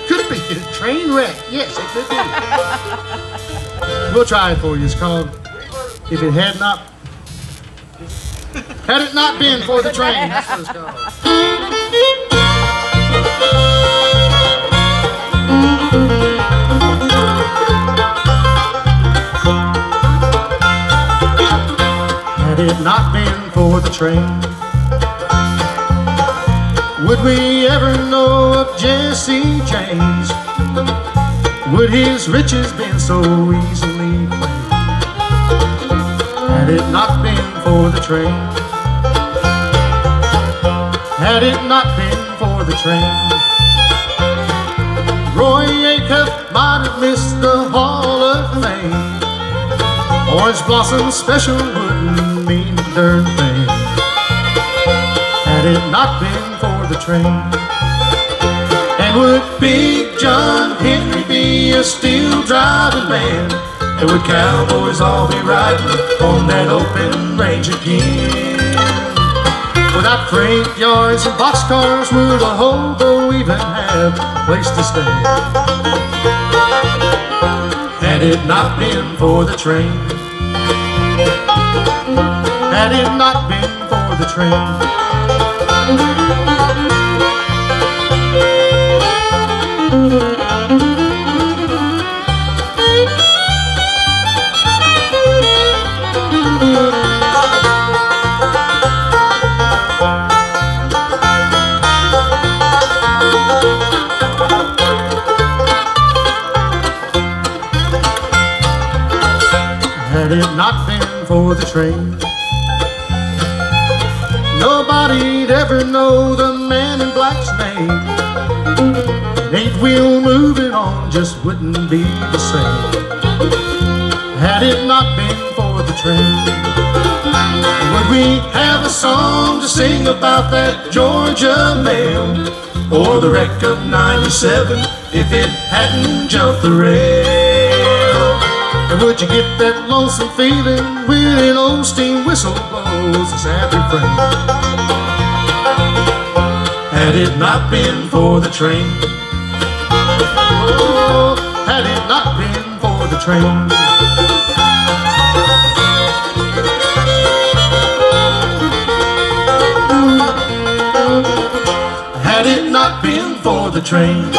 Could be a train wreck. Yes, it could be. We'll try it for you. It's called If It Had Not Been for the Train. That's what it's called. Had it not been for the train, would we ever know of Jesse James? Would his riches been so easily claimed? Had it not been for the train, had it not been for the train, Roy Acuff might have missed the Hall of Fame. Orange Blossom Special wouldn't mean a darn thing had it not been for the train. And would Big John Henry be a steel driving man? And would cowboys all be riding on that open range again? Without freight yards and boxcars, would a hobo even have a place to stay? Had it not been for the train, had it not been for the train. Had it not been for the train, nobody'd ever know the man in black's name. An eight-wheel moving on just wouldn't be the same had it not been for the train. Would we have a song to sing about that Georgia mail, or the wreck of '97 if it hadn't jumped the rail? And would you get that lonesome feeling when an old steam whistle blows a sad refrain? Had it not been for the train, oh, had it not been for the train. Had it not been for the train.